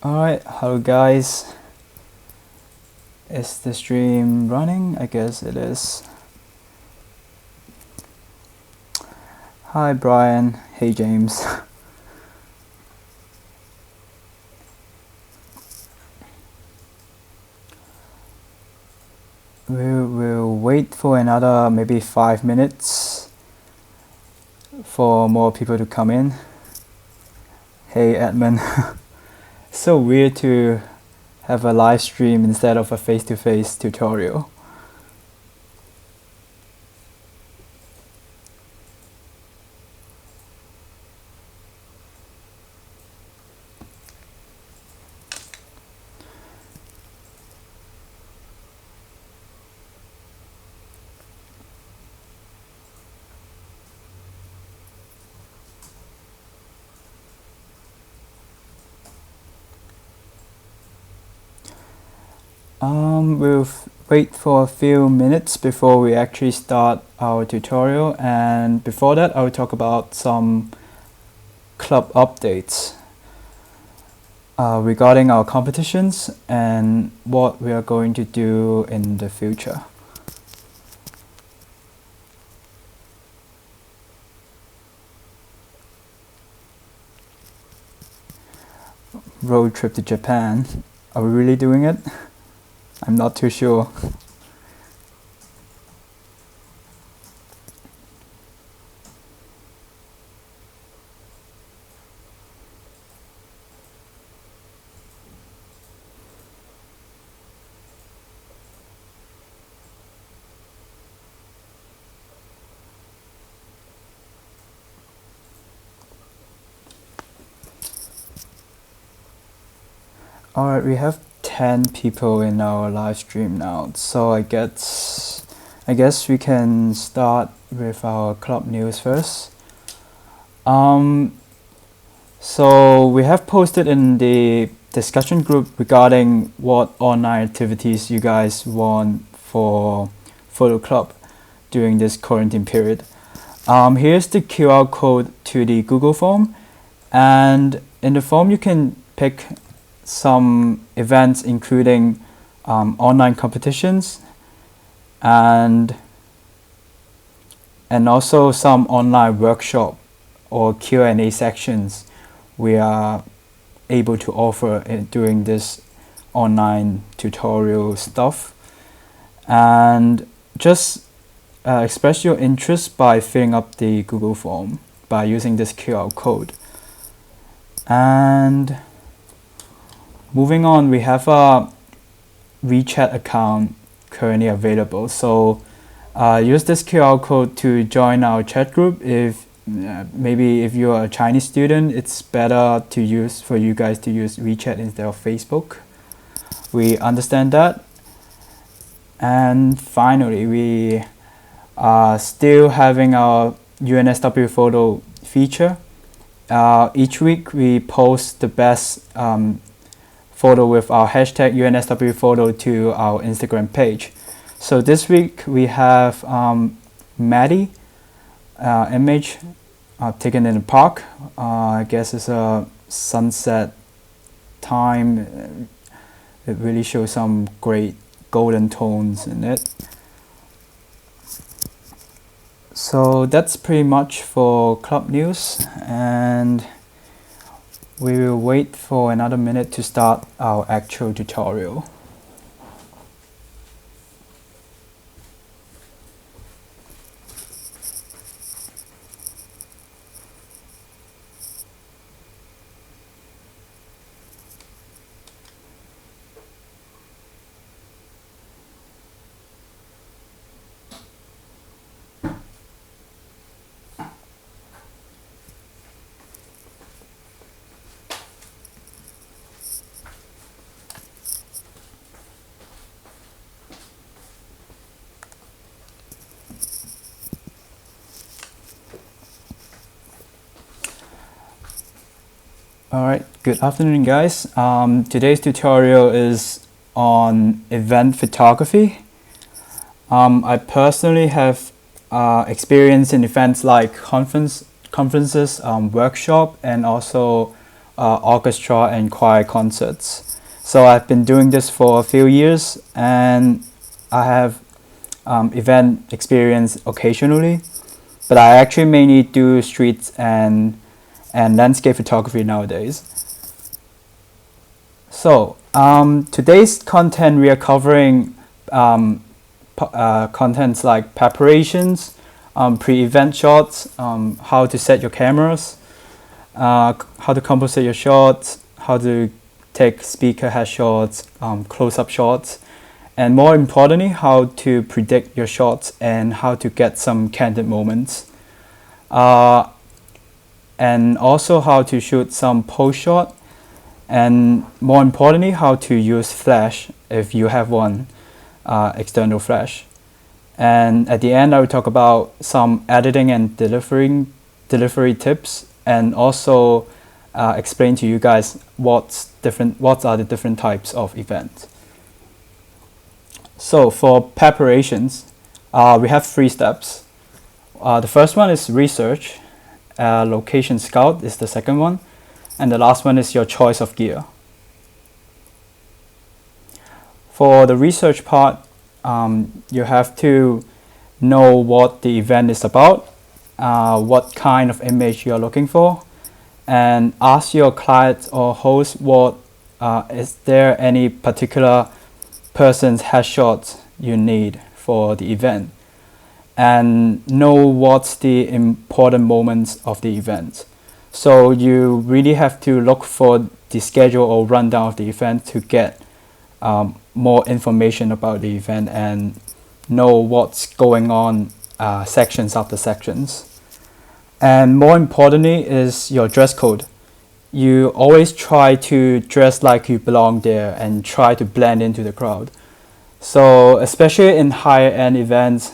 Alright, hello guys. Is the stream running? I guess it is. Hi Brian. Hey James. We'll wait for another maybe 5 minutes for more people to come in. Hey Edmund. So weird to have a live stream instead of a face-to-face tutorial. We'll wait for a few minutes before we actually start our tutorial, and before that I'll talk about some club updates regarding our competitions and what we are going to do in the future. Road trip to Japan. Are we really doing it? I'm not too sure. Alright, we have 10 people in our live stream now, so I guess we can start with our club news first. So we have posted in the discussion group regarding what online activities you guys want for photo club during this quarantine period. Here's the QR code to the Google form, and in the form you can pick some events including online competitions and also some online workshop or Q&A sections we are able to offer during this online tutorial stuff. And just express your interest by filling up the Google form by using this QR code. And moving on, we have a WeChat account currently available. So use this QR code to join our chat group. If maybe if you're a Chinese student, it's better to use for you guys to use WeChat instead of Facebook. We understand that. And finally, we are still having our UNSW photo feature. Each week we post the best photo with our hashtag UNSW photo to our Instagram page. So this week we have Maddie image taken in the park. I guess it's a sunset time. It really shows some great golden tones in it. So that's pretty much for club news, and we will wait for another minute to start our actual tutorial. Alright, good afternoon guys. Today's tutorial is on event photography. I personally have experience in events like conferences, workshop, and also orchestra and choir concerts. So I've been doing this for a few years, and I have event experience occasionally, but I actually mainly do streets and landscape photography nowadays. So today's content, we are covering contents like preparations, pre-event shots, how to set your cameras, how to composite your shots, how to take speaker headshots, close-up shots, and more importantly, how to predict your shots and how to get some candid moments. And also how to shoot some post-shot, and more importantly, how to use flash if you have one, external flash. And at the end, I will talk about some editing and delivery tips, and also explain to you guys what are the different types of events. So for preparations, we have 3 steps. The first one is research. Location scout is the second one, and the last one is your choice of gear. For the research part, you have to know what the event is about, what kind of image you are looking for, and ask your client or host is there any particular person's headshot you need for the event, and know what's the important moments of the event. So you really have to look for the schedule or rundown of the event to get more information about the event and know what's going on, sections after sections. And more importantly is your dress code. You always try to dress like you belong there and try to blend into the crowd. So especially in higher end events,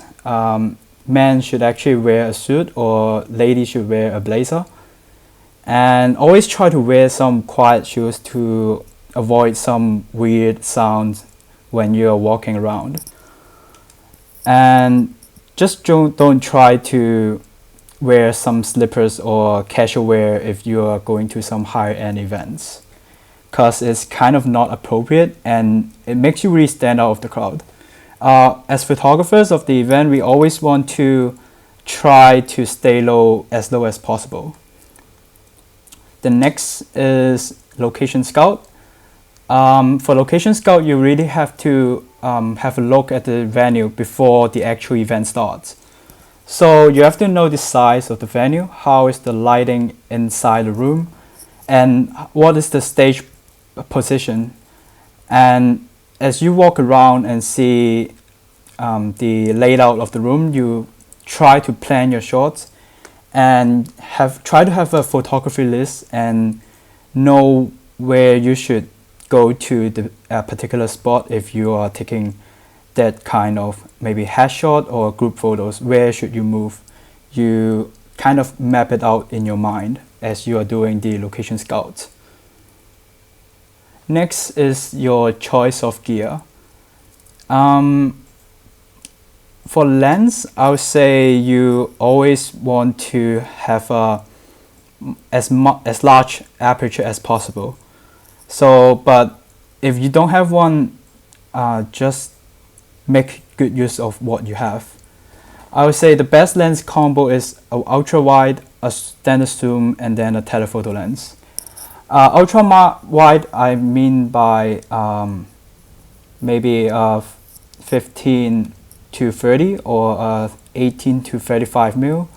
men should actually wear a suit or ladies should wear a blazer. And always try to wear some quiet shoes to avoid some weird sounds when you're walking around. And just don't try to wear some slippers or casual wear if you are going to some higher end events, because it's kind of not appropriate and it makes you really stand out of the crowd. As photographers of the event, we always want to try to stay low as possible. The next is location scout. For location scout, you really have to have a look at the venue before the actual event starts. So you have to know the size of the venue, how is the lighting inside the room, and what is the stage position. And as you walk around and see the layout of the room, you try to plan your shots and try to have a photography list and know where you should go to the particular spot. If you are taking that kind of maybe headshot or group photos, where should you move? You kind of map it out in your mind as you are doing the location scout. Next is your choice of gear. For lens, I would say you always want to have as large aperture as possible. So, but if you don't have one, just make good use of what you have. I would say the best lens combo is an ultra wide, a standard zoom, and then a telephoto lens. Ultra wide, I mean by maybe 15 to 30 or 18 to 35 mil.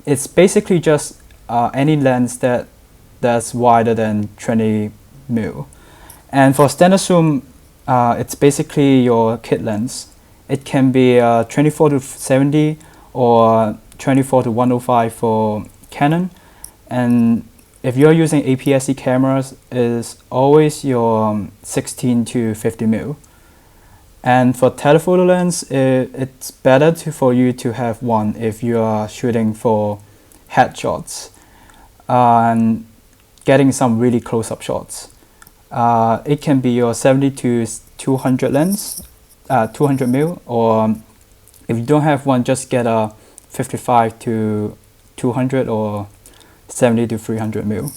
It's basically just any lens that's wider than 20 mil. And for standard zoom, it's basically your kit lens. It can be 24 to 70 or 24 to 105 for Canon. And if you're using APS-C cameras, is always your 16 to 50 mil. And for telephoto lens, it's better for you to have one if you are shooting for headshots and getting some really close-up shots. It can be your 70 to 200 lens, 200 mil, or if you don't have one, just get a 55 to 200 or 70 to 300 mil.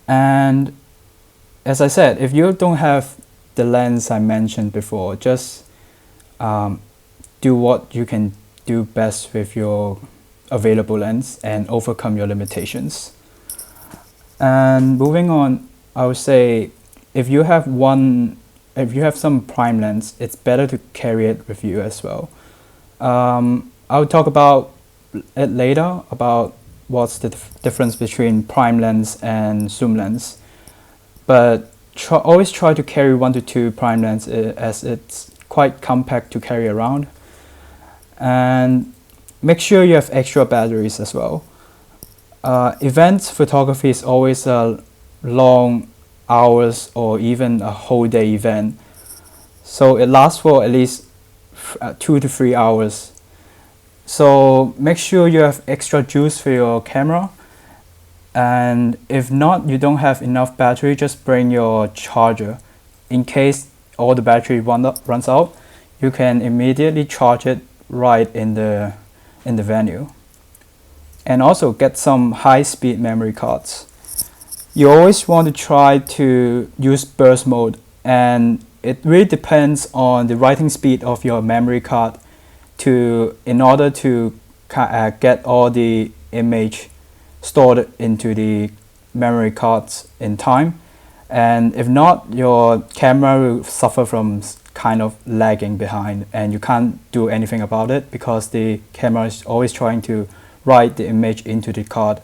And as I said, if you don't have the lens I mentioned before, just do what you can do best with your available lens and overcome your limitations. And moving on, I would say if you have some prime lens, it's better to carry it with you as well. I'll talk about it later about what's the difference between prime lens and zoom lens. But always try to carry 1 to 2 prime lens as it's quite compact to carry around. And make sure you have extra batteries as well. Event photography is always a long hours or even a whole day event. So it lasts for at least 2 to 3 hours. So make sure you have extra juice for your camera. And if not, you don't have enough battery, just bring your charger. In case all the battery runs out, you can immediately charge it right in the venue. And also get some high-speed memory cards. You always want to try to use burst mode, and it really depends on the writing speed of your memory card in order to get all the image stored into the memory cards in time. And if not, your camera will suffer from kind of lagging behind, and you can't do anything about it because the camera is always trying to write the image into the card.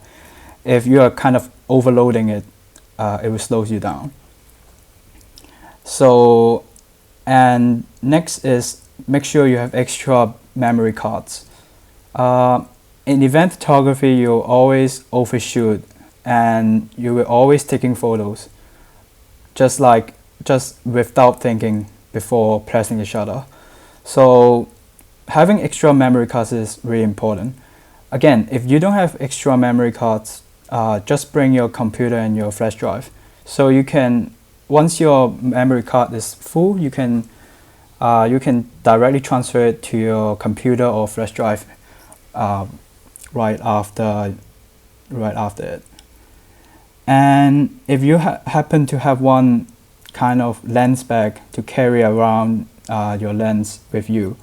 If you are kind of overloading it, it will slow you down. So, and next is make sure you have extra memory cards. In event photography, you'll always overshoot and you will always taking photos just without thinking before pressing the shutter. So having extra memory cards is really important. Again, if you don't have extra memory cards, just bring your computer and your flash drive. So you can, once your memory card is full, you can directly transfer it to your computer or flash drive right after it. And if you happen to have one kind of lens bag to carry around your lens with you,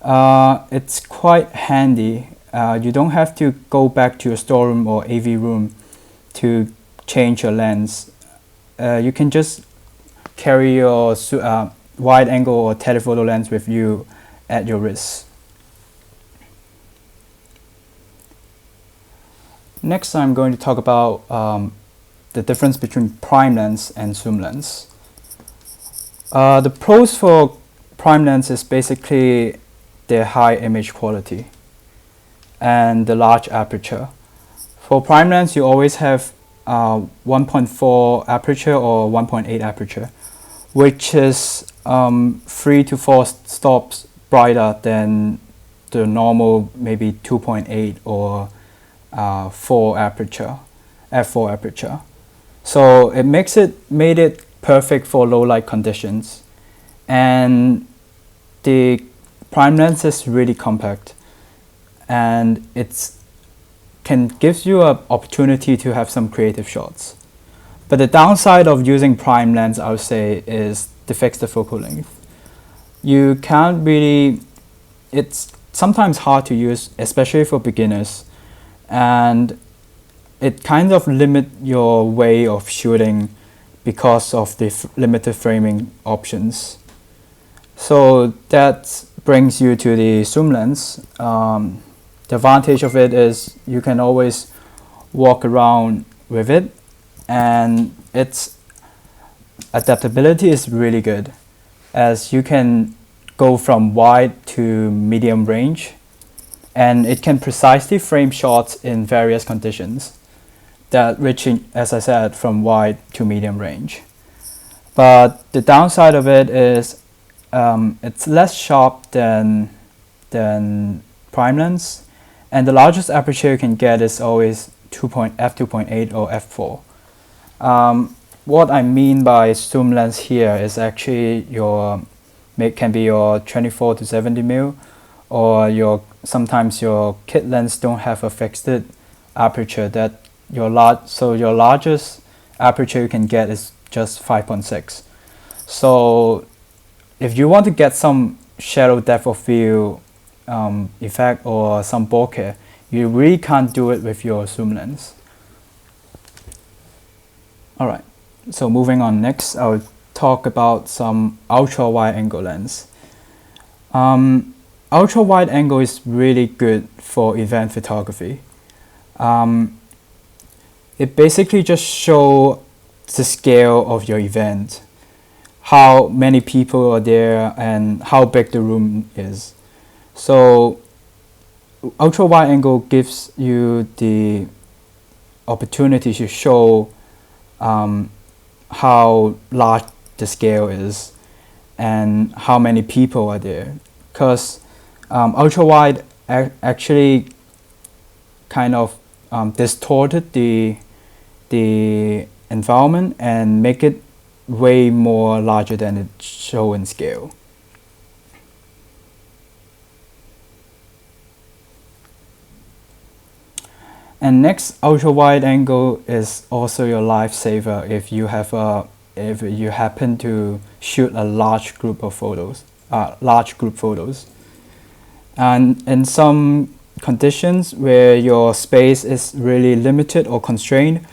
it's quite handy. You don't have to go back to your storeroom or AV room to change your lens. You can just carry your wide angle or telephoto lens with you at your wrist. Next, I'm going to talk about the difference between prime lens and zoom lens. The pros for prime lens is basically their high image quality and the large aperture. For prime lens, you always have 1.4 aperture or 1.8 aperture, which is 3 to 4 stops brighter than the normal maybe 2.8 or 4 aperture, f4 aperture. So it made it perfect for low light conditions, and the prime lens is really compact, and gives you an opportunity to have some creative shots. But the downside of using prime lens, I would say, is the fixed focal length. You can't really, it's sometimes hard to use, especially for beginners, and it kind of limit your way of shooting because of the limited framing options. So that brings you to the zoom lens. The advantage of it is you can always walk around with it, and its adaptability is really good, as you can go from wide to medium range, and it can precisely frame shots in various conditions that reaching, as I said, from wide to medium range. But the downside of it is it's less sharp than prime lens, and the largest aperture you can get is always f2.8 or f4. What I mean by zoom lens here is actually can be your 24 to 70 mil, or sometimes your kit lens don't have a fixed aperture that your largest aperture you can get is just 5.6. So if you want to get some shadow depth of field effect or some bokeh, you really can't do it with your zoom lens. Alright, so moving on next, I'll talk about some ultra wide angle lens. Ultra wide angle is really good for event photography. It basically just shows the scale of your event, how many people are there and how big the room is. So ultra wide angle gives you the opportunity to show how large the scale is and how many people are there, because ultra wide actually kind of distorted the environment and make it way more larger than it show in scale. And next, ultra wide angle is also your lifesaver if you happen to shoot a large group of photos, and in some conditions where your space is really limited or constrained,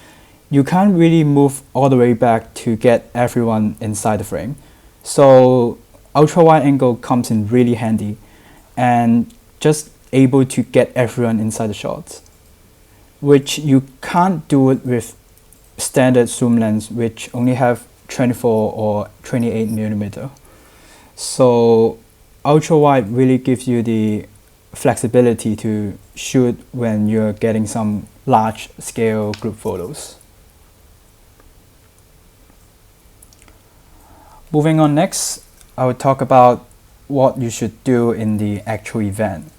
you can't really move all the way back to get everyone inside the frame. So ultra wide angle comes in really handy and just able to get everyone inside the shots, which you can't do it with standard zoom lens, which only have 24 or 28 millimeter. So ultra wide really gives you the flexibility to shoot when you're getting some large scale group photos. Moving on next, I will talk about what you should do in the actual event.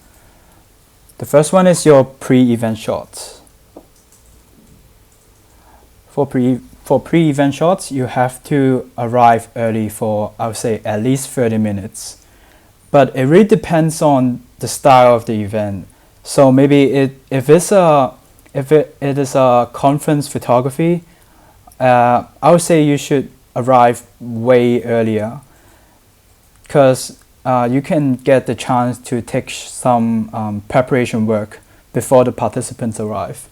The first one is your pre-event shots. For pre-event shots, you have to arrive early for, I would say, at least 30 minutes. But it really depends on the style of the event. So maybe if it is a conference photography, I would say you should arrive way earlier, because you can get the chance to take some preparation work before the participants arrive.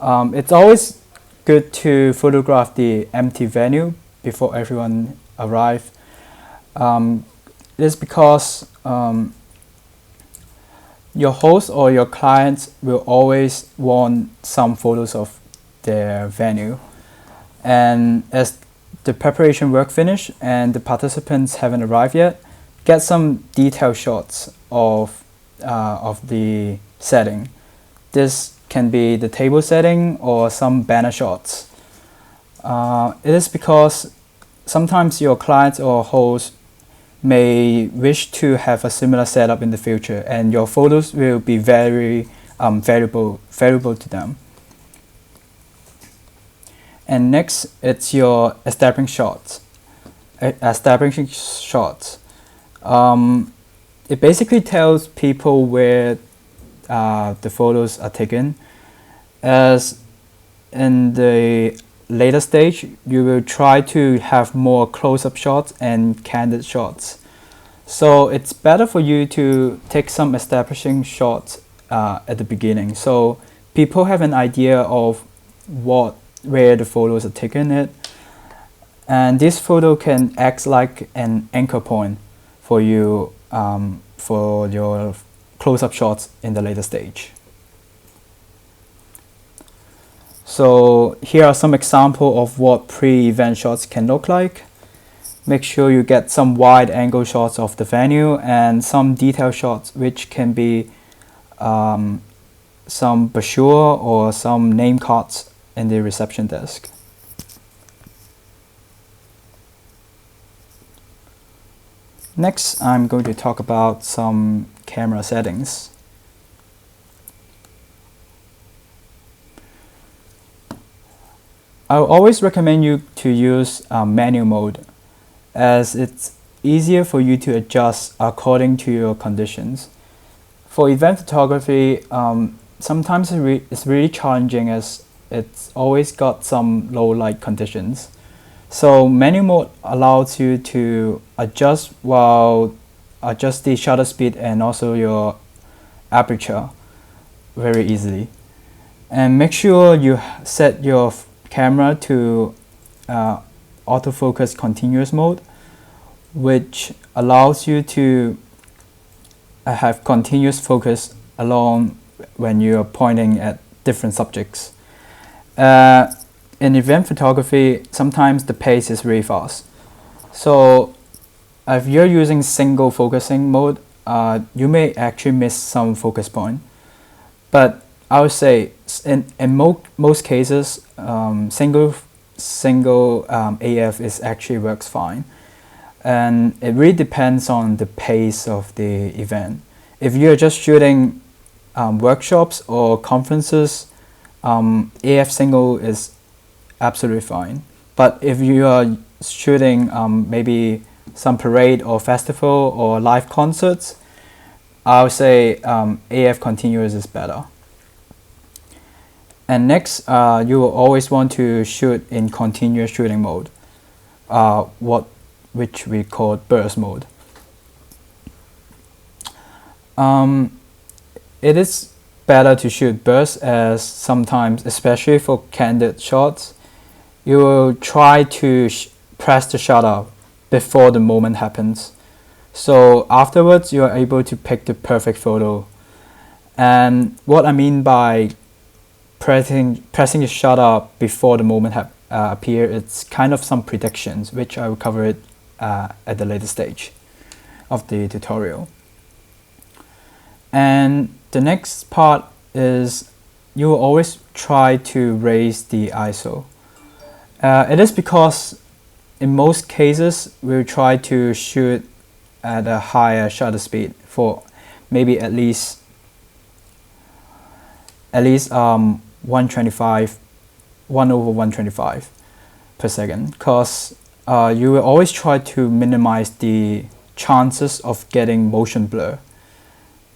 It's always good to photograph the empty venue before everyone arrives. It's because your host or your clients will always want some photos of their venue, and as the preparation work finish and the participants haven't arrived yet, get some detailed shots of the setting. This can be the table setting or some banner shots. It is because sometimes your clients or host may wish to have a similar setup in the future, and your photos will be very valuable to them. And next, it's your establishing shots. It basically tells people where the photos are taken. As in the later stage, you will try to have more close-up shots and candid shots. So it's better for you to take some establishing shots at the beginning, so people have an idea of where the photos are taken at, and this photo can act like an anchor point for you for your close-up shots in the later stage. So here are some examples of what pre-event shots can look like. Make sure you get some wide angle shots of the venue and some detail shots, which can be some brochure or some name cards in the reception desk. Next, I'm going to talk about some camera settings. I always recommend you to use manual mode, as it's easier for you to adjust according to your conditions. For event photography, sometimes it's really challenging, as it's always got some low light conditions. So manual mode allows you to adjust the shutter speed and also your aperture very easily. And make sure you set your camera to autofocus continuous mode, which allows you to have continuous focus along when you're pointing at different subjects. In event photography, sometimes the pace is really fast. So if you're using single focusing mode, you may actually miss some focus point. But I would say in most cases, single AF is actually works fine. And it really depends on the pace of the event. If you're just shooting workshops or conferences, AF single is absolutely fine. But if you are shooting maybe some parade or festival or live concerts, I would say AF continuous is better. And next, you will always want to shoot in continuous shooting mode, which we call burst mode. It is better to shoot burst, as sometimes, especially for candid shots, you will try to press the shutter before the moment happens. So afterwards, you are able to pick the perfect photo. And what I mean by pressing the shutter before the moment appear, it's kind of some predictions, which I will cover it at the later stage of the tutorial. And the next part is you will always try to raise the ISO. It is because in most cases we'll try to shoot at a higher shutter speed for maybe at least 125 per second, because you will always try to minimize the chances of getting motion blur.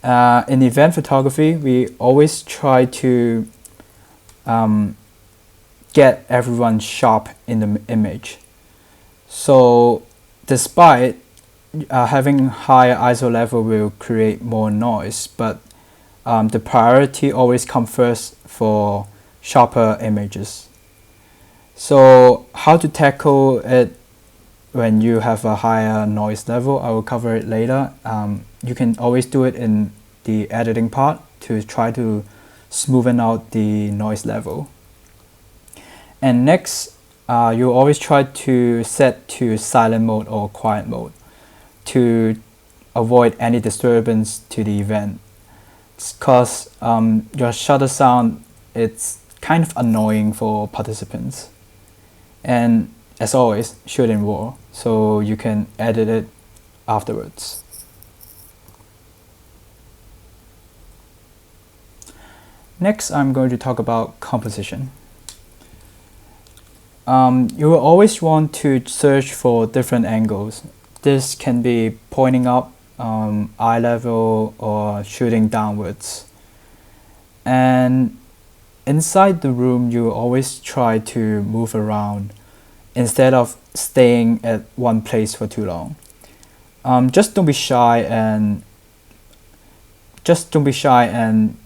In event photography, we always try to get everyone sharp in the image. So despite having higher ISO level will create more noise, but the priority always comes first for sharper images. So how to tackle it when you have a higher noise level, I will cover it later. You can always do it in the editing part to try to smoothen out the noise level. And next, you always try to set to silent mode or quiet mode to avoid any disturbance to the event, because your shutter sound, it's kind of annoying for participants. And as always, shoot in RAW so you can edit it afterwards. Next, I'm going to talk about composition. You will always want to search for different angles. This can be pointing up, eye level, or shooting downwards. And inside the room, you will always try to move around instead of staying at one place for too long. Just don't be shy and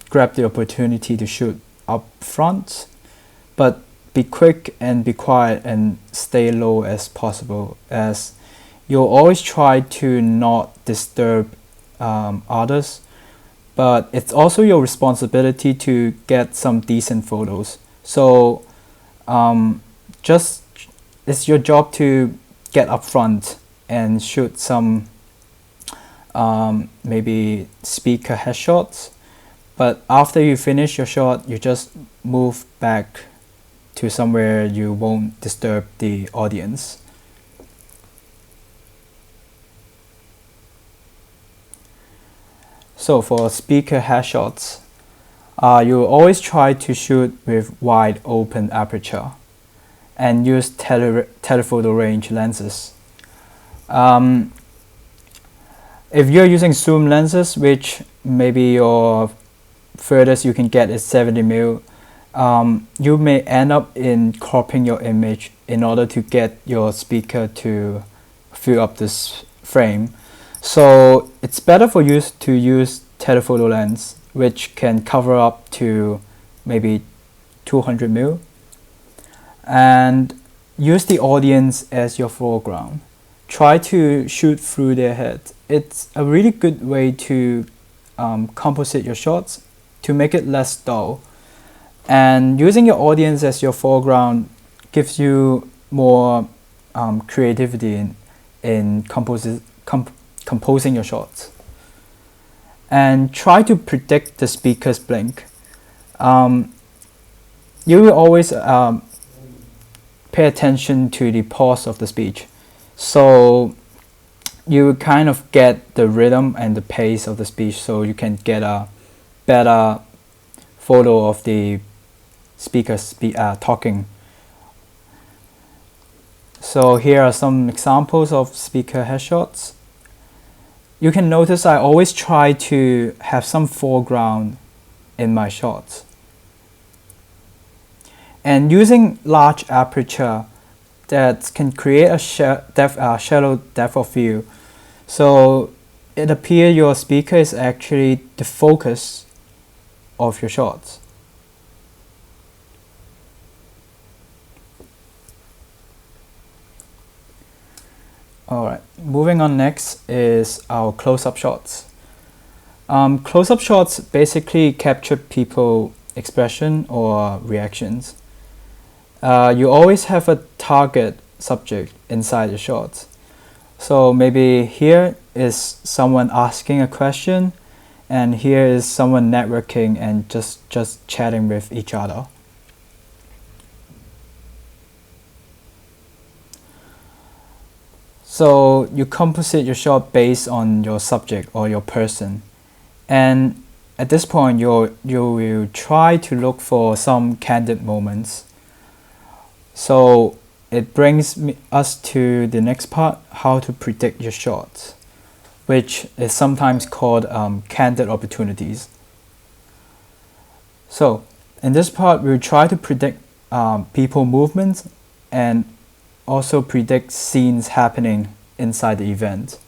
grab the opportunity to shoot up front, but be quick and be quiet and stay low as possible, as you'll always try to not disturb others, but it's also your responsibility to get some decent photos. So it's your job to get up front and shoot some maybe speaker headshots, but after you finish your shot, you just move back to somewhere you won't disturb the audience. So for speaker headshots, you always try to shoot with wide open aperture and use telephoto range lenses. If you're using zoom lenses, which maybe your furthest you can get is 70mm, you may end up in cropping your image in order to get your speaker to fill up this frame. So it's better for you to use telephoto lens, which can cover up to maybe 200 mil, and use the audience as your foreground. Try to shoot through their head. It's a really good way to composite your shots to make it less dull. And using your audience as your foreground gives you more creativity in composing your shots. And try to predict the speaker's blink. You will always pay attention to the pause of the speech. So you kind of get the rhythm and the pace of the speech, so you can get a better photo of the speaker talking. So here are some examples of speaker headshots. You can notice I always try to have some foreground in my shots. And using large aperture that can create a shallow depth of field. So it appears your speaker is actually the focus of your shots. Alright, moving on next is our close-up shots. Close-up shots basically capture people expression or reactions. You always have a target subject inside the shots. So maybe here is someone asking a question, and here is someone networking and just chatting with each other. So you composite your shot based on your subject or your person, and at this point you will try to look for some candid moments. So it brings us to the next part, how to predict your shots, which is sometimes called candid opportunities. So in this part, we'll try to predict people movements and also predict scenes happening inside the event.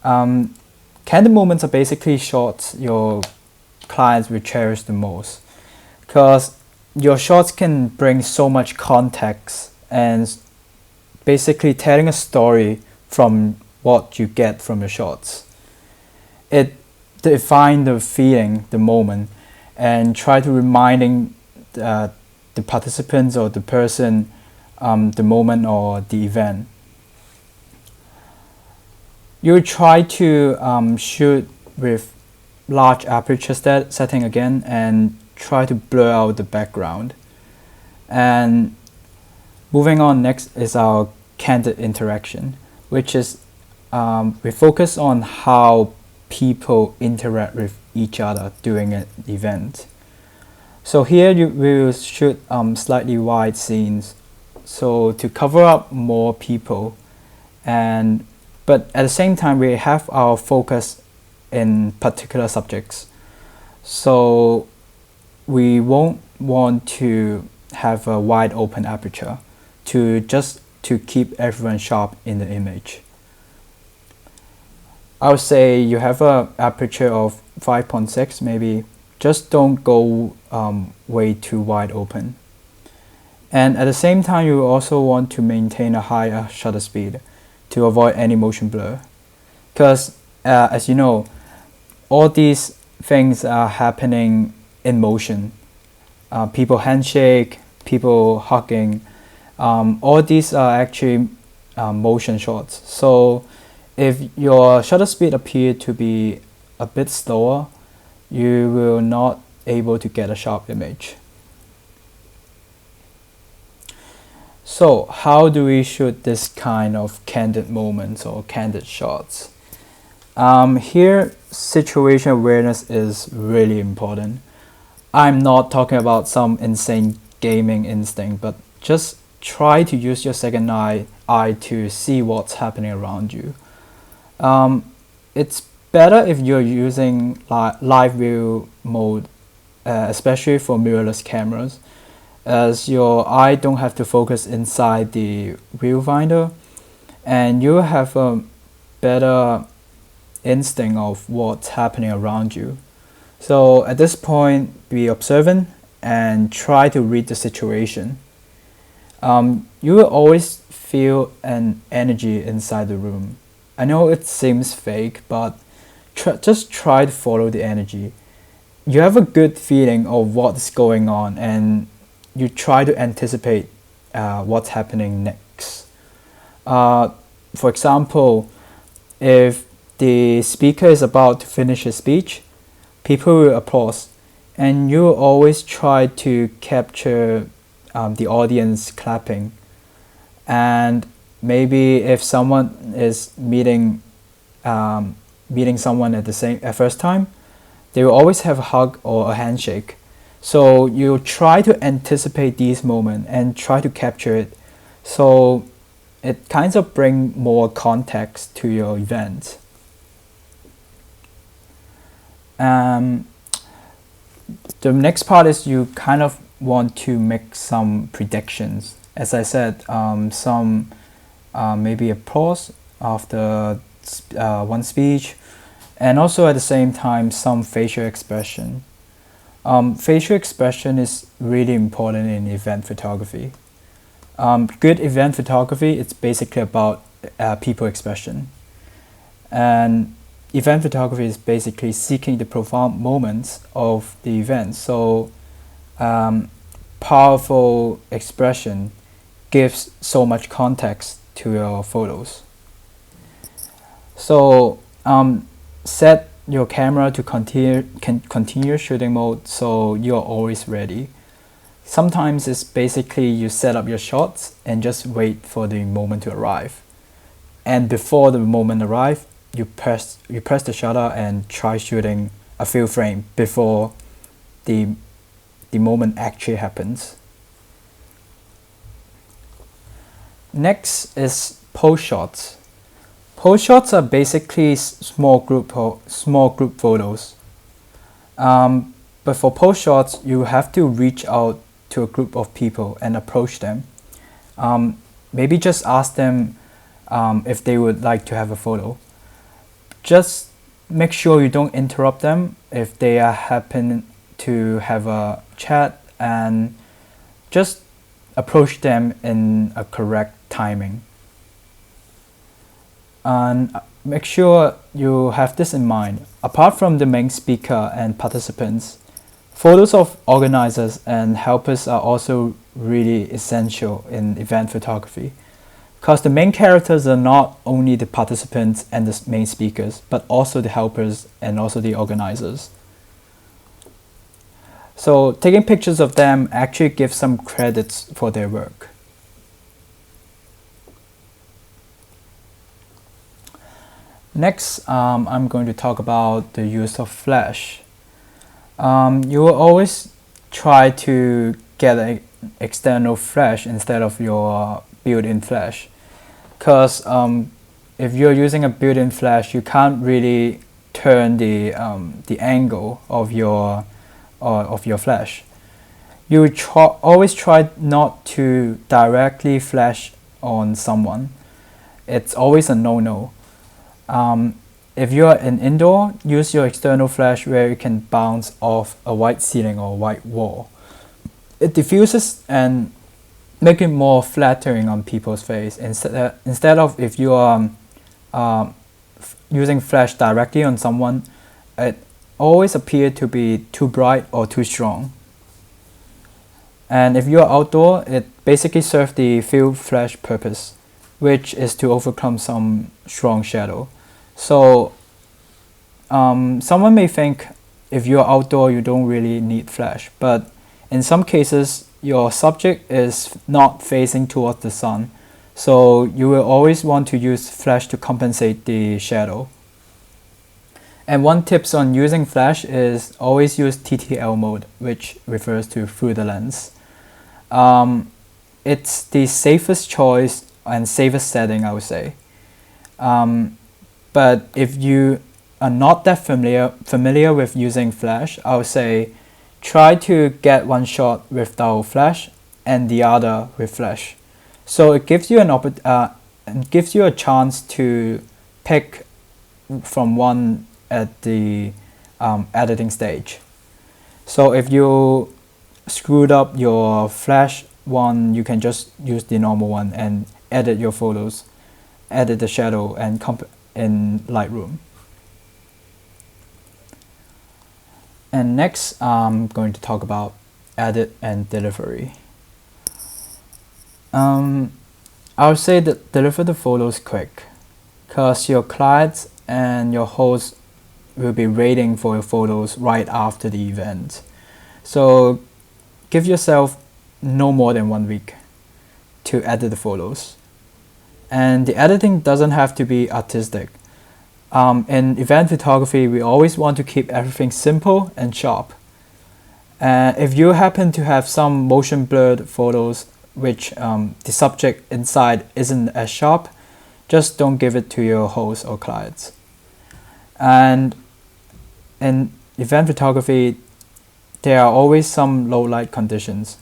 Candid moments are basically shots your clients will cherish the most, because your shots can bring so much context and basically telling a story from what you get from your shots. It defines the feeling, the moment, and try to reminding the participants or the person the moment or the event. You try to shoot with large aperture setting again and try to blur out the background. And moving on, next is our candid interaction, which is we focus on how people interact with each other during an event. So here we will shoot slightly wide scenes, so to cover up more people, but at the same time we have our focus in particular subjects. So we won't want to have a wide open aperture to keep everyone sharp in the image. I would say you have a aperture of 5.6, maybe just don't go way too wide open. And at the same time, you also want to maintain a higher shutter speed to avoid any motion blur, because as you know, all these things are happening in motion. People handshake, people hugging, all these are actually motion shots. So if your shutter speed appears to be a bit slower, you will not able to get a sharp image. So how do we shoot this kind of candid moments or candid shots? Here, situation awareness is really important. I'm not talking about some insane gaming instinct, but just try to use your second eye to see what's happening around you. It's better if you're using live view mode especially for mirrorless cameras, as your eye don't have to focus inside the viewfinder, and you have a better instinct of what's happening around you. So at this point, be observant and try to read the situation. You will always feel an energy inside the room. I know it seems fake, but just try to follow the energy. You have a good feeling of what's going on, and you try to anticipate what's happening next. For example, if the speaker is about to finish his speech, people will applaud, and you always try to capture the audience clapping. And maybe if someone is meeting someone at first time, they will always have a hug or a handshake. So you try to anticipate these moments and try to capture it. So it kind of bring more context to your event. The next part is you kind of want to make some predictions. As I said, some maybe applause after one speech, and also at the same time some facial expression. Facial expression is really important in event photography. Good event photography, it's basically about people expression. And event photography is basically seeking the profound moments of the event. So powerful expression gives so much context to your photos. So set your camera to continue shooting mode, so you're always ready. Sometimes it's basically you set up your shots and just wait for the moment to arrive. And before the moment arrives, you press the shutter and try shooting a few frames before the moment actually happens. Next is pose shots. Pose shots are basically small group photos. But for pose shots, you have to reach out to a group of people and approach them. Maybe just ask them if they would like to have a photo. Just make sure you don't interrupt them if they happen to have a chat, and just approach them in a correct timing. And make sure you have this in mind. Apart from the main speaker and participants, photos of organizers and helpers are also really essential in event photography, because the main characters are not only the participants and the main speakers, but also the helpers and also the organizers. So taking pictures of them actually gives some credits for their work. Next, I'm going to talk about the use of flash. You will always try to get an external flash instead of your built-in flash, because if you're using a built-in flash, you can't really turn the angle of your flash. You always try not to directly flash on someone. It's always a no-no. If you're in indoor, use your external flash where you can bounce off a white ceiling or white wall. It diffuses and make it more flattering on people's face, instead of if you are using flash directly on someone, it always appears to be too bright or too strong. And if you are outdoor, it basically serves the field flash purpose, which is to overcome some strong shadow. So someone may think if you're outdoor, you don't really need flash, but in some cases, your subject is not facing towards the sun, so you will always want to use flash to compensate the shadow. And one tips on using flash is always use TTL mode, which refers to through the lens. It's the safest choice and safest setting, I would say. But if you are not that familiar with using flash, I would say try to get one shot without flash and the other with flash. So it gives you it gives you a chance to pick from one at the editing stage. So if you screwed up your flash one, you can just use the normal one and edit your photos, edit the shadow and in Lightroom. And next, I'm going to talk about edit and delivery. I would say that deliver the photos quick, because your clients and your host will be waiting for your photos right after the event. So give yourself no more than 1 week to edit the photos. And the editing doesn't have to be artistic. In event photography, we always want to keep everything simple and sharp. If you happen to have some motion blurred photos which the subject inside isn't as sharp, just don't give it to your host or clients. And in event photography, there are always some low light conditions,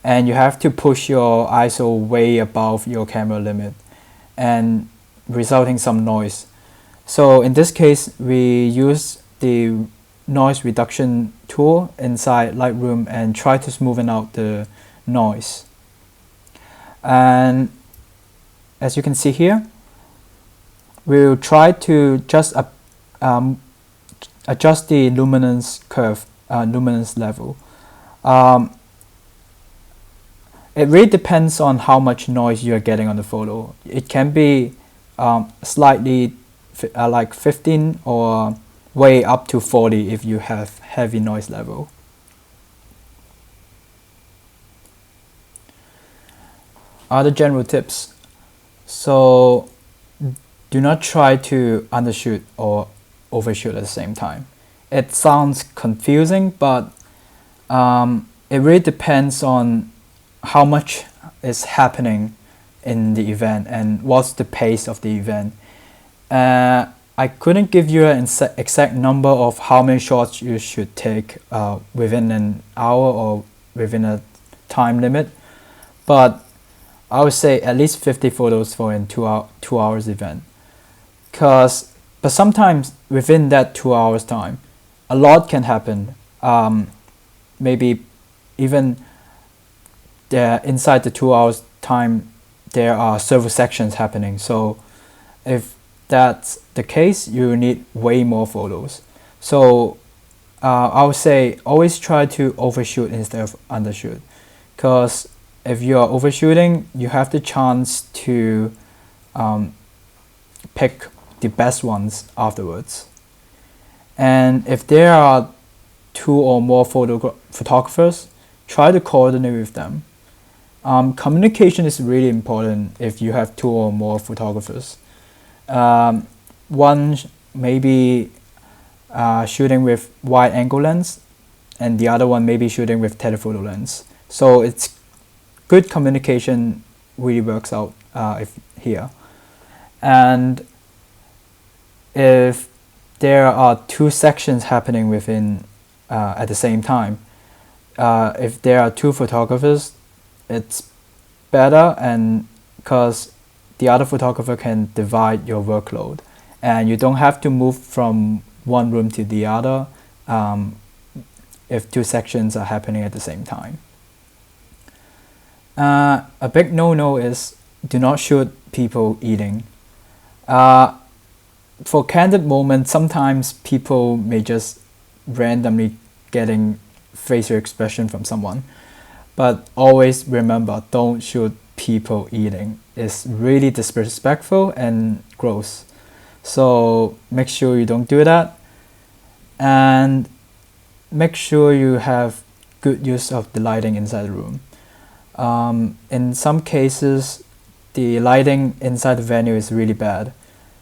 and you have to push your ISO way above your camera limit and resulting some noise. So in this case, we use the noise reduction tool inside Lightroom and try to smoothen out the noise. And as you can see here, we'll try to just adjust the luminance curve, luminance level. It really depends on how much noise you're getting on the photo. It can be slightly like 15 or way up to 40 if you have heavy noise level. Other general tips. So do not try to undershoot or overshoot at the same time. It sounds confusing, but it really depends on how much is happening in the event and what's the pace of the event. I couldn't give you an exact number of how many shots you should take within an hour or within a time limit, but I would say at least 50 photos for a 2 hours event. But sometimes within that 2 hours time, a lot can happen. Maybe even inside the 2 hours time, there are several sections happening. So if that's the case, you need way more photos. So I would say always try to overshoot instead of undershoot, because if you are overshooting, you have the chance to pick the best ones afterwards. And if there are 2 or more photographers, try to coordinate with them. Communication is really important if you have 2 or more photographers. One maybe shooting with wide angle lens, and the other one maybe shooting with telephoto lens. So it's good communication really works out here. And if there are 2 sections happening within at the same time, if there are 2 photographers, it's better, and because the other photographer can divide your workload and you don't have to move from one room to the other if 2 sections are happening at the same time. A big no-no is do not shoot people eating. For candid moments, sometimes people may just randomly getting facial expression from someone, but always remember, don't shoot people eating. It's really disrespectful and gross. So make sure you don't do that, and make sure you have good use of the lighting inside the room. In some cases, the lighting inside the venue is really bad.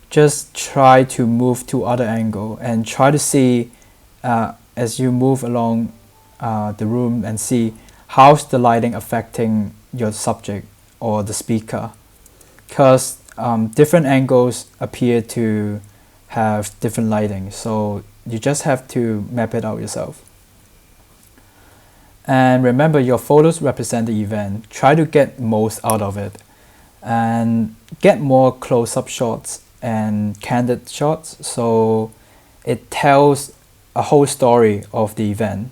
Just try to move to other angle and try to see as you move along the room and see how's the lighting affecting your subject or the speaker, because different angles appear to have different lighting, so you just have to map it out yourself. And remember, your photos represent the event. Try to get most out of it and get more close-up shots and candid shots so it tells a whole story of the event.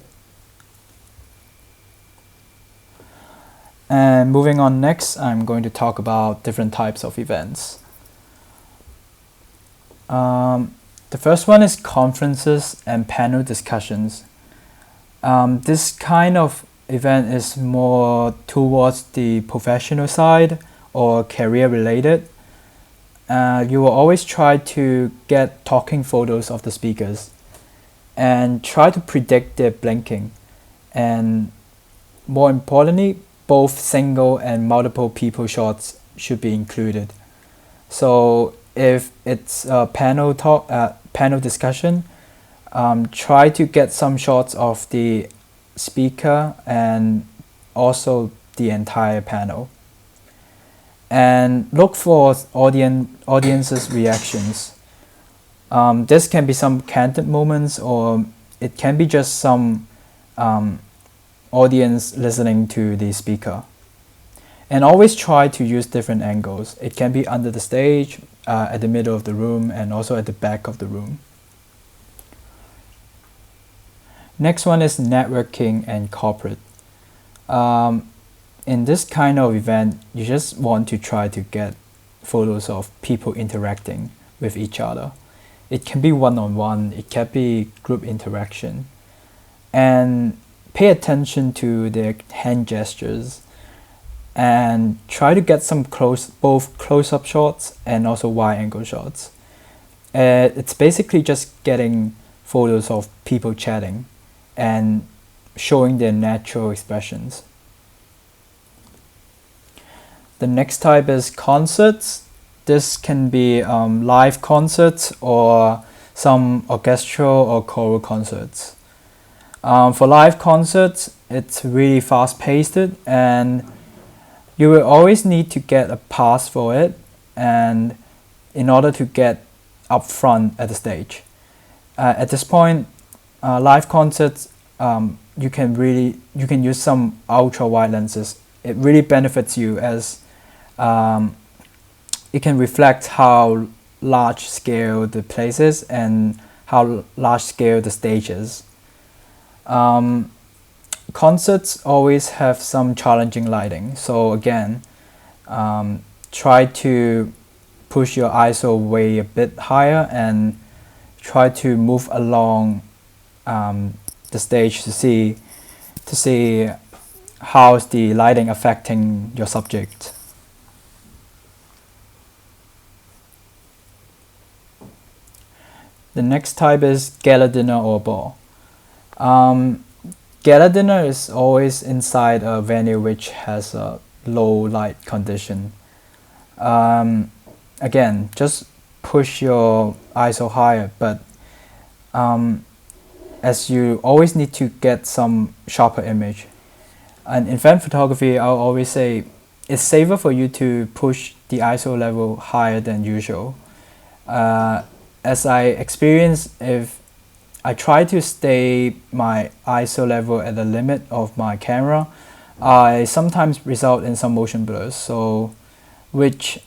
And moving on next, I'm going to talk about different types of events. The first one is conferences and panel discussions. This kind of event is more towards the professional side or career related. You will always try to get talking photos of the speakers and try to predict their blinking. And more importantly, both single and multiple people shots should be included. So if it's a panel discussion, try to get some shots of the speaker and also the entire panel. And look for audience's reactions. This can be some candid moments, or it can be just some audience listening to the speaker. And always try to use different angles. It can be under the stage, at the middle of the room, and also at the back of the room. Next one is networking and corporate. In this kind of event, you just want to try to get photos of people interacting with each other. It can be one-on-one, it can be group interaction. And pay attention to their hand gestures and try to get some both close-up shots and also wide-angle shots. It's basically just getting photos of people chatting and showing their natural expressions. The next type is concerts. This can be live concerts or some orchestral or choral concerts. For live concerts, it's really fast-paced and you will always need to get a pass for it and in order to get up front at the stage. At this point, live concerts, you can use some ultra-wide lenses. It really benefits you as it can reflect how large scale the place is and how large scale the stage is. Concerts always have some challenging lighting, so again, try to push your ISO way a bit higher and try to move along the stage to see how's the lighting affecting your subject. The next type is gala dinner or ball. Gala dinner is always inside a venue which has a low light condition. Again, just push your ISO higher, but as you always need to get some sharper image. And in event photography, I'll always say it's safer for you to push the ISO level higher than usual. As I experience, if I try to stay my ISO level at the limit of my camera, I sometimes result in some motion blurs. So, which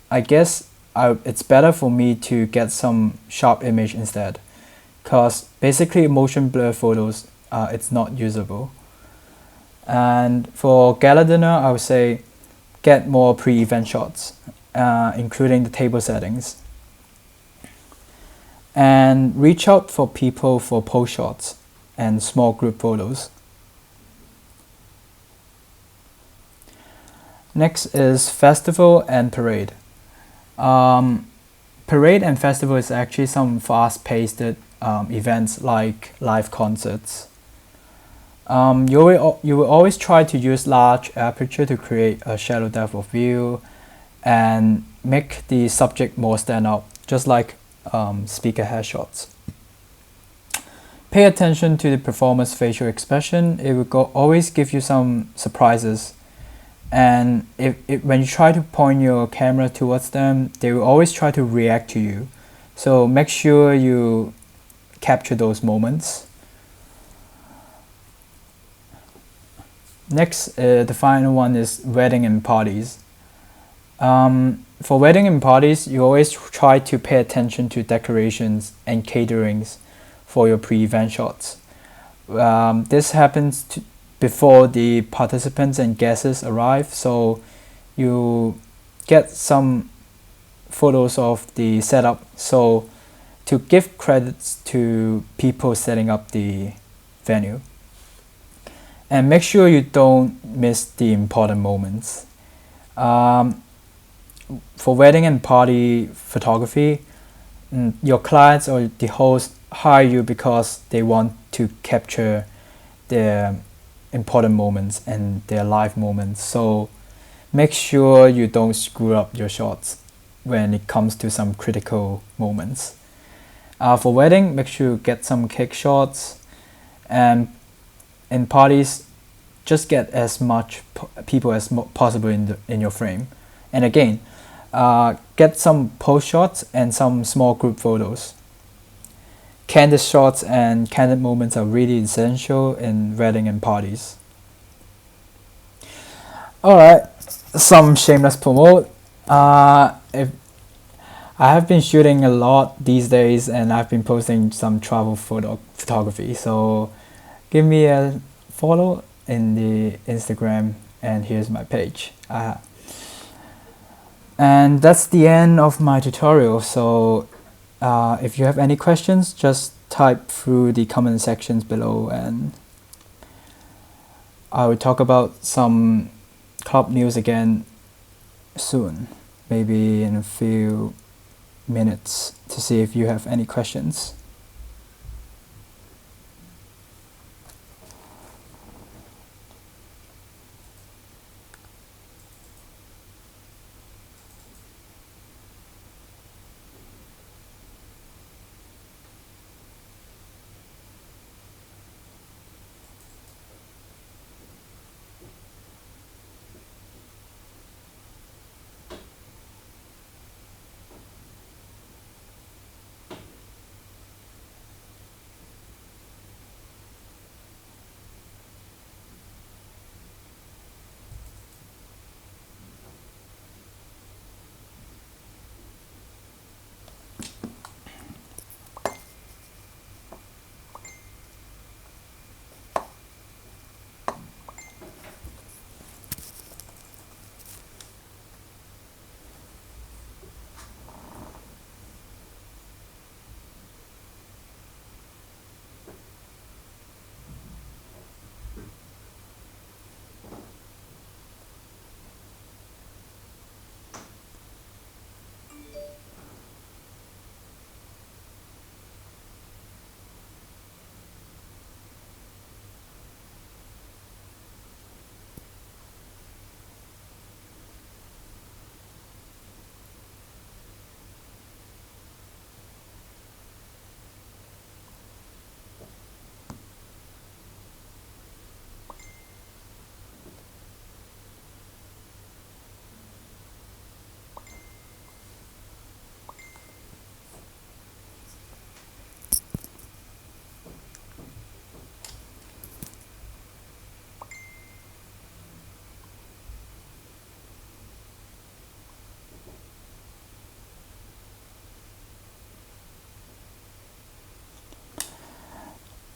I guess it's better for me to get some sharp image instead, because basically motion blur photos, it's not usable. And for gala dinner, I would say get more pre-event shots, including the table settings. And reach out for people for pose shots and small group photos. Next is festival and parade. Parade and festival is actually some fast-paced events like live concerts. You will always try to use large aperture to create a shallow depth of view and make the subject more stand out, just like speaker headshots. Pay attention to the performer's facial expression. It will always give you some surprises. And when you try to point your camera towards them, they will always try to react to you. So make sure you capture those moments. Next, the final one is wedding and parties. For wedding and parties, you always try to pay attention to decorations and caterings for your pre-event shots. This happens before the participants and guests arrive, so you get some photos of the setup. So to give credits to people setting up the venue. And make sure you don't miss the important moments. For wedding and party photography, your clients or the host hire you because they want to capture their important moments and their live moments. So make sure you don't screw up your shots when it comes to some critical moments. For wedding, make sure you get some cake shots, and in parties, just get as much people as possible in your frame. And again, get some post shots and some small group photos. Candid shots and candid moments are really essential in wedding and parties. Alright, some shameless promote. If I have been shooting a lot these days, and I've been posting some travel photography. So give me a follow in the Instagram, and here's my page. And that's the end of my tutorial. So if you have any questions, just type through the comment sections below, and I will talk about some club news again soon, maybe in a few minutes, to see if you have any questions.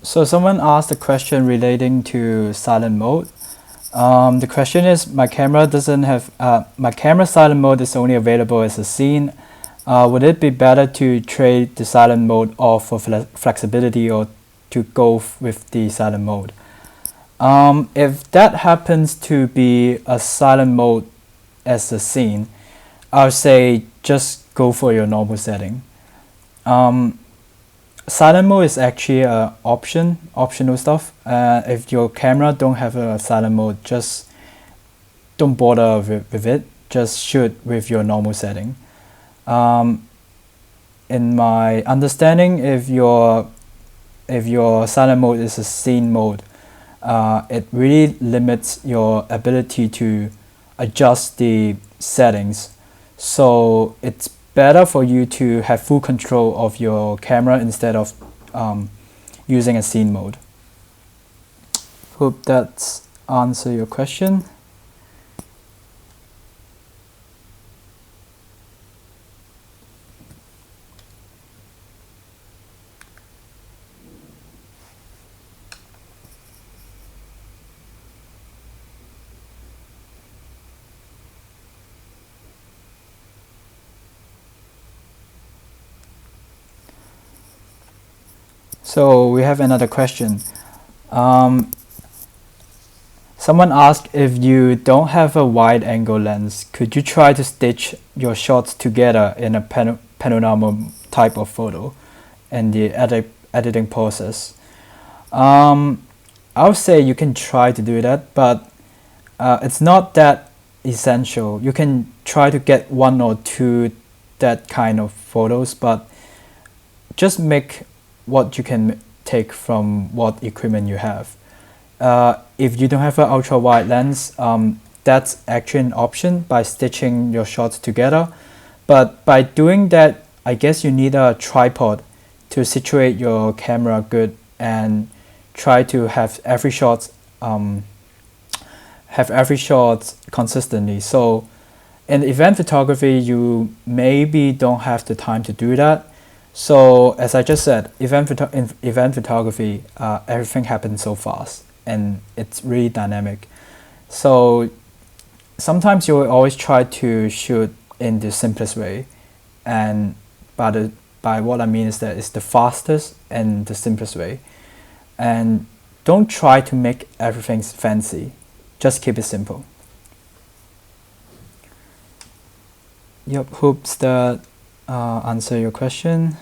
So someone asked a question relating to silent mode. The question is, my camera doesn't have, my camera silent mode is only available as a scene. Would it be better to trade the silent mode off for flexibility, or to go with the silent mode? If that happens to be a silent mode as a scene, I would say just go for your normal setting. Silent mode is actually a optional stuff. If your camera don't have a silent mode, just don't bother with it. Just shoot with your normal setting. In my understanding, if your silent mode is a scene mode, it really limits your ability to adjust the settings. So it's better for you to have full control of your camera instead of using a scene mode. Hope that's answer your question. So we have another question. Um, Someone asked, if you don't have a wide angle lens, could you try to stitch your shots together in a panorama type of photo and the editing process? I would say you can try to do that, but it's not that essential. You can try to get one or two that kind of photos, but just make what you can take from what equipment you have. If you don't have an ultra wide lens, that's actually an option by stitching your shots together. But by doing that, I guess you need a tripod to situate your camera good and try to have every shot consistently. So in event photography, you maybe don't have the time to do that. So as I just said, in event photography, everything happens so fast and it's really dynamic. So sometimes you will always try to shoot in the simplest way, and by what I mean is that it's the fastest and the simplest way. And don't try to make everything fancy. Just keep it simple. Yep, hopes that answer your question.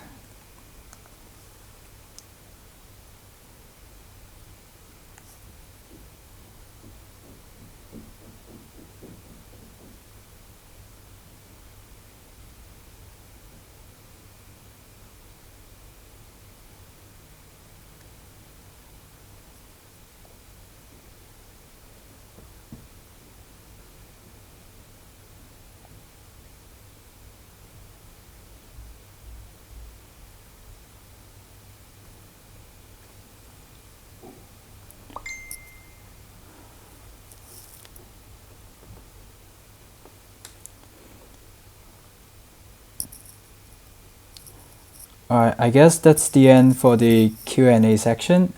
Alright, I guess that's the end for the Q&A section.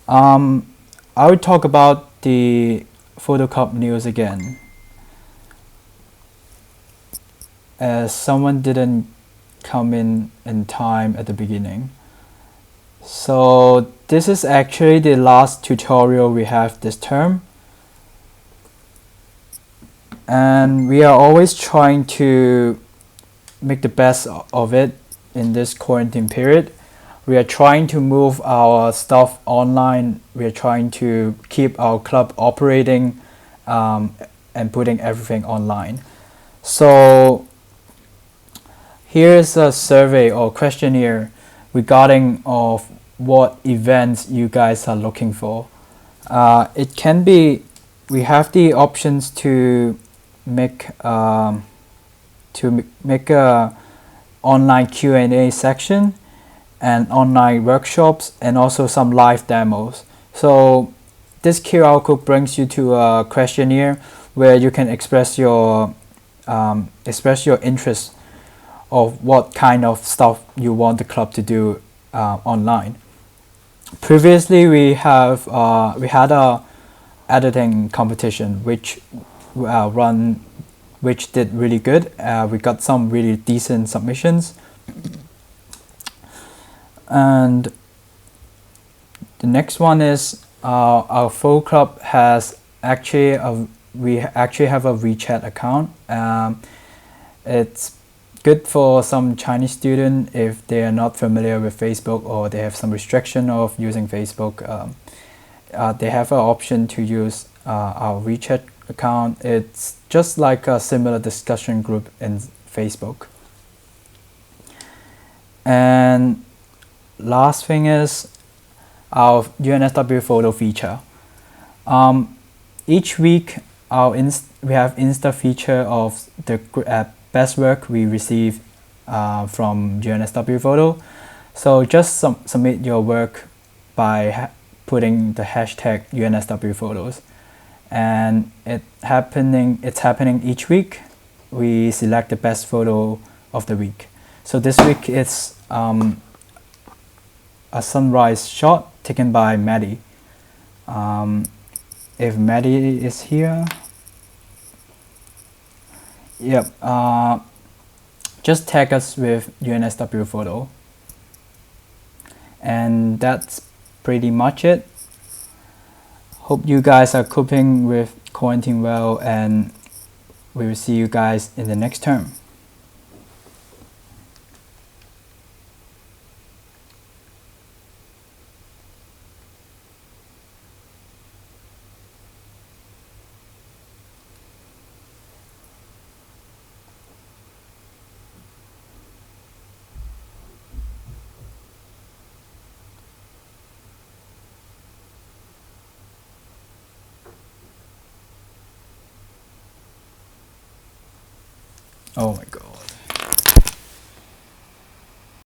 I will talk about the Photocup news again, as someone didn't come in time at the beginning. So this is actually the last tutorial we have this term, and we are always trying to make the best of it in this quarantine period. We are trying to move our stuff online. We are trying to keep our club operating and putting everything online. So here's a survey or questionnaire regarding of what events you guys are looking for. It can be, we have the options to make a online Q&A section and online workshops and also some live demos. So this QR code brings you to a questionnaire where you can express your interest of what kind of stuff you want the club to do online. Previously, we had a editing competition which did really good. We got some really decent submissions, and the next one is our photo club has we actually have a WeChat account. It's good for some Chinese student if they are not familiar with Facebook or they have some restriction of using Facebook. They have an option to use our WeChat account. It's just like a similar discussion group in Facebook. And last thing is our UNSW photo feature. Each week we have Insta feature of the best work we receive from UNSW photo. So just submit your work by putting the hashtag UNSW photos, and it's happening each week. We select the best photo of the week. So this week it's a sunrise shot taken by Maddie. If Maddie is here, yep, just tag us with UNSW photo. And that's pretty much it. Hope you guys are coping with quarantine well, and we will see you guys in the next term. Oh my god.